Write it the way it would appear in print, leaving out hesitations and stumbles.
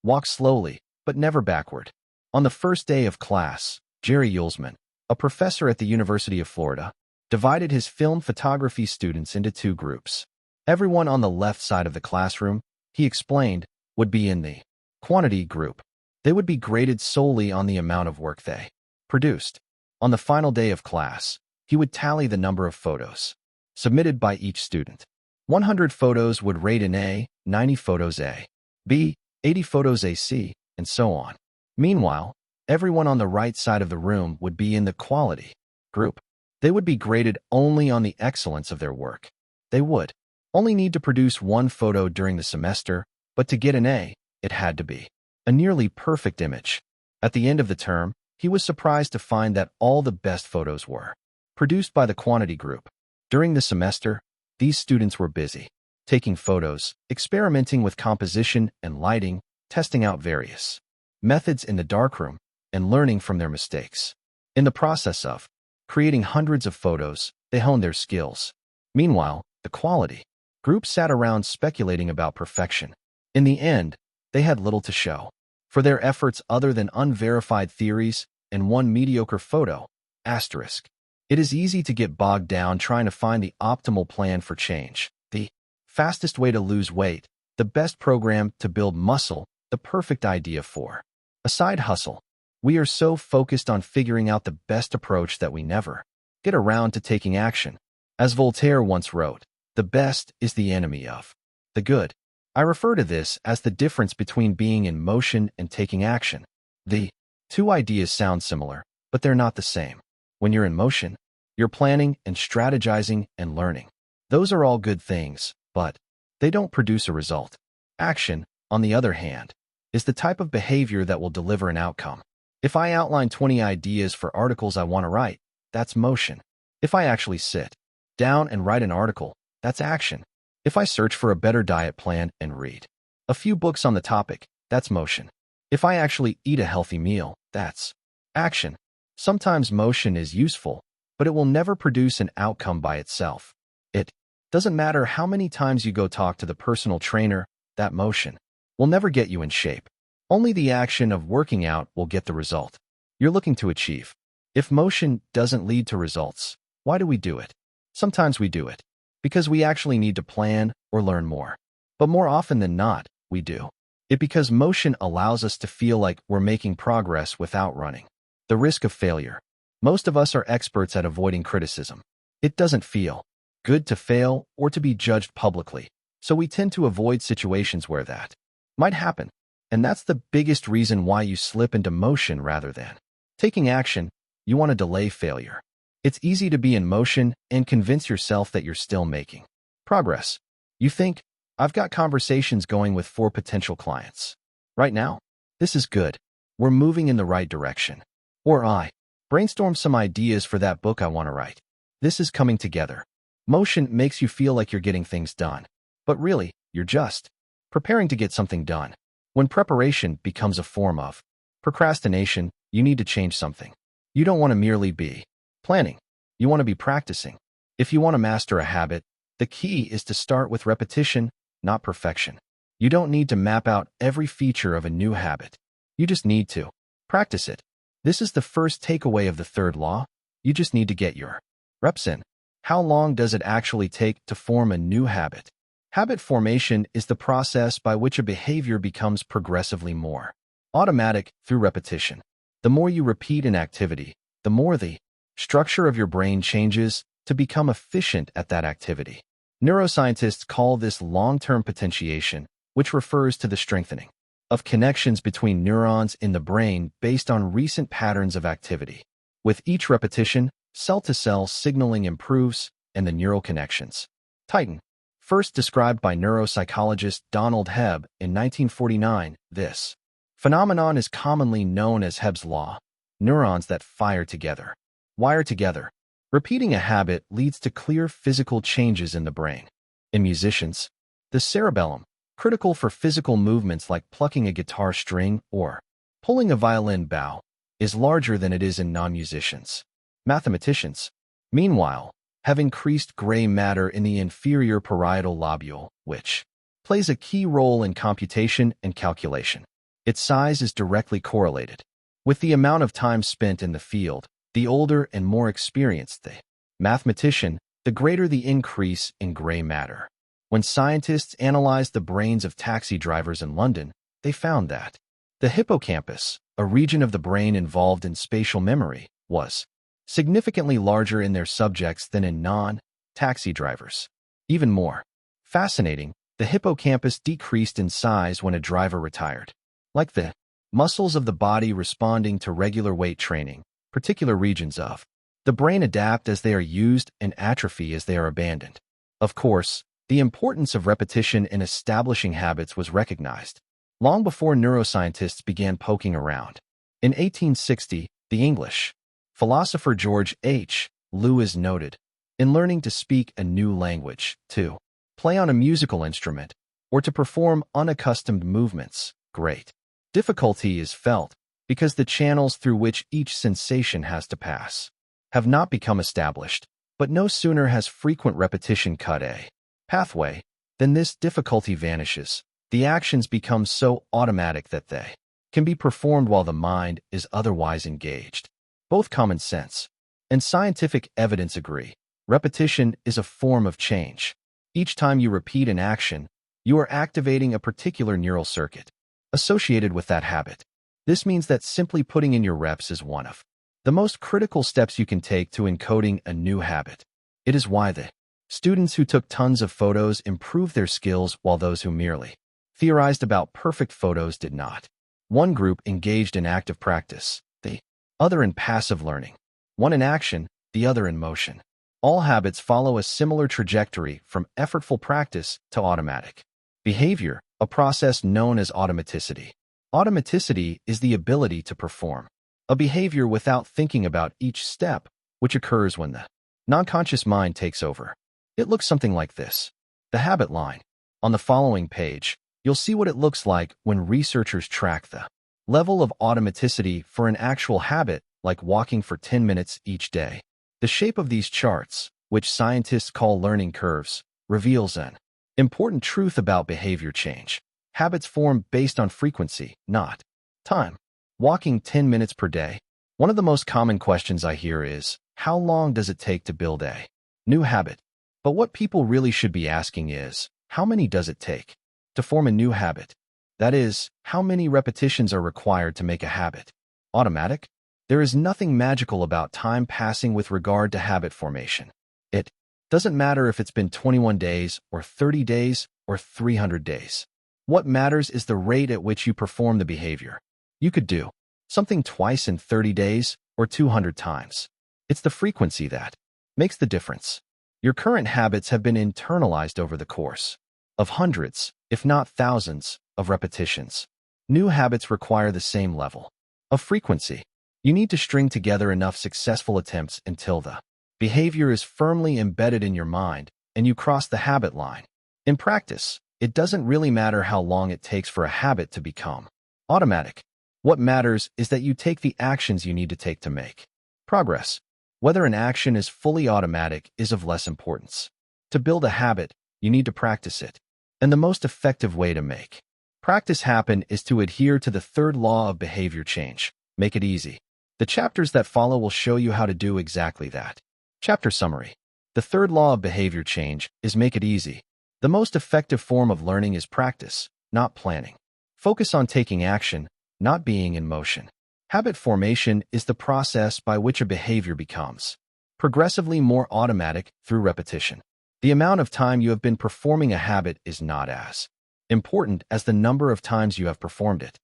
Walk slowly, but never backward. On the first day of class, Jerry Yulesman, a professor at the University of Florida, divided his film photography students into two groups. Everyone on the left side of the classroom, he explained, would be in the quantity group. They would be graded solely on the amount of work they produced. On the final day of class, he would tally the number of photos submitted by each student. 100 photos would rate an A, 90 photos A, B, 80 photos a C, and so on. Meanwhile, everyone on the right side of the room would be in the quality group. They would be graded only on the excellence of their work. They would only need to produce one photo during the semester, but to get an A, it had to be a nearly perfect image. At the end of the term, he was surprised to find that all the best photos were produced by the quantity group. During the semester, these students were busy taking photos, experimenting with composition and lighting, testing out various methods in the darkroom, and learning from their mistakes. In the process of creating hundreds of photos, they honed their skills. Meanwhile, the quality group sat around speculating about perfection. In the end, they had little to show for their efforts other than unverified theories and one mediocre photo. Asterisk. It is easy to get bogged down trying to find the optimal plan for change, the fastest way to lose weight, the best program to build muscle, the perfect idea for a side hustle. We are so focused on figuring out the best approach that we never get around to taking action. As Voltaire once wrote, the best is the enemy of the good. I refer to this as the difference between being in motion and taking action. The two ideas sound similar, but they're not the same. When you're in motion, you're planning and strategizing and learning. Those are all good things, but they don't produce a result. Action, on the other hand, is the type of behavior that will deliver an outcome. If I outline 20 ideas for articles I want to write, that's motion. If I actually sit down and write an article, that's action. If I search for a better diet plan and read a few books on the topic, that's motion. If I actually eat a healthy meal, that's action. Sometimes motion is useful, but it will never produce an outcome by itself. It doesn't matter how many times you go talk to the personal trainer, that motion will never get you in shape. Only the action of working out will get the result you're looking to achieve. If motion doesn't lead to results, why do we do it? Sometimes we do it because we actually need to plan or learn more. But more often than not, we do it because motion allows us to feel like we're making progress without running the risk of failure. Most of us are experts at avoiding criticism. It doesn't feel good to fail or to be judged publicly, so we tend to avoid situations where that might happen. And that's the biggest reason why you slip into motion rather than taking action. You want to delay failure. It's easy to be in motion and convince yourself that you're still making progress. You think, I've got conversations going with 4 potential clients right now. This is good. We're moving in the right direction. Or I brainstorm some ideas for that book I want to write. This is coming together. Motion makes you feel like you're getting things done. But really, you're just preparing to get something done. When preparation becomes a form of procrastination, you need to change something. You don't want to merely be planning. You want to be practicing. If you want to master a habit, the key is to start with repetition, not perfection. You don't need to map out every feature of a new habit. You just need to practice it. This is the first takeaway of the third law. You just need to get your reps in. How long does it actually take to form a new habit? Habit formation is the process by which a behavior becomes progressively more automatic through repetition. The more you repeat an activity, the more the structure of your brain changes to become efficient at that activity. Neuroscientists call this long-term potentiation, which refers to the strengthening of connections between neurons in the brain based on recent patterns of activity. With each repetition, cell-to-cell signaling improves and the neural connections tighten. First described by neuropsychologist Donald Hebb in 1949, this phenomenon is commonly known as Hebb's law. Neurons that fire together wire together. Repeating a habit leads to clear physical changes in the brain. In musicians, the cerebellum, critical for physical movements like plucking a guitar string or pulling a violin bow, is larger than it is in non-musicians. Mathematicians, meanwhile, have increased gray matter in the inferior parietal lobule, which plays a key role in computation and calculation. its size is directly correlated with the amount of time spent in the field. The older and more experienced the mathematician, the greater the increase in gray matter. When scientists analyzed the brains of taxi drivers in London, they found that the hippocampus, a region of the brain involved in spatial memory, was significantly larger in their subjects than in non-taxi drivers. Even more fascinating, the hippocampus decreased in size when a driver retired. Like the muscles of the body responding to regular weight training, particular regions of the brain adapt as they are used and atrophy as they are abandoned. Of course, the importance of repetition in establishing habits was recognized long before neuroscientists began poking around. In 1860, the English philosopher George H. Lewis noted, in learning to speak a new language, to play on a musical instrument, or to perform unaccustomed movements, great difficulty is felt because the channels through which each sensation has to pass have not become established, but no sooner has frequent repetition cut a pathway than this difficulty vanishes. The actions become so automatic that they can be performed while the mind is otherwise engaged. Both common sense and scientific evidence agree. Repetition is a form of change. Each time you repeat an action, you are activating a particular neural circuit associated with that habit. This means that simply putting in your reps is one of the most critical steps you can take to encoding a new habit. It is why the students who took tons of photos improved their skills while those who merely theorized about perfect photos did not. One group engaged in active practice, the other in passive learning. One in action, the other in motion. All habits follow a similar trajectory from effortful practice to automatic behavior, a process known as automaticity. Automaticity is the ability to perform a behavior without thinking about each step, which occurs when the non-conscious mind takes over. It looks something like this. The habit line. On the following page, you'll see what it looks like when researchers track the level of automaticity for an actual habit, like walking for 10 minutes each day. The shape of these charts, which scientists call learning curves, reveals an important truth about behavior change. Habits form based on frequency, not time. Walking 10 minutes per day. One of the most common questions I hear is, how long does it take to build a new habit? But what people really should be asking is, how many does it take to form a new habit? That is, how many repetitions are required to make a habit automatic? There is nothing magical about time passing with regard to habit formation. It doesn't matter if it's been 21 days or 30 days or 300 days. What matters is the rate at which you perform the behavior. You could do something twice in 30 days or 200 times. It's the frequency that makes the difference. Your current habits have been internalized over the course of hundreds, if not thousands, of repetitions. New habits require the same level of frequency. You need to string together enough successful attempts until the behavior is firmly embedded in your mind and you cross the habit line. In practice, it doesn't really matter how long it takes for a habit to become automatic. What matters is that you take the actions you need to take to make progress. Whether an action is fully automatic is of less importance. To build a habit, you need to practice it. And the most effective way to make practice happen is to adhere to the third law of behavior change. Make it easy. The chapters that follow will show you how to do exactly that. Chapter Summary. The third law of behavior change is make it easy. The most effective form of learning is practice, not planning. Focus on taking action, not being in motion. Habit formation is the process by which a behavior becomes progressively more automatic through repetition. The amount of time you have been performing a habit is not as important as the number of times you have performed it.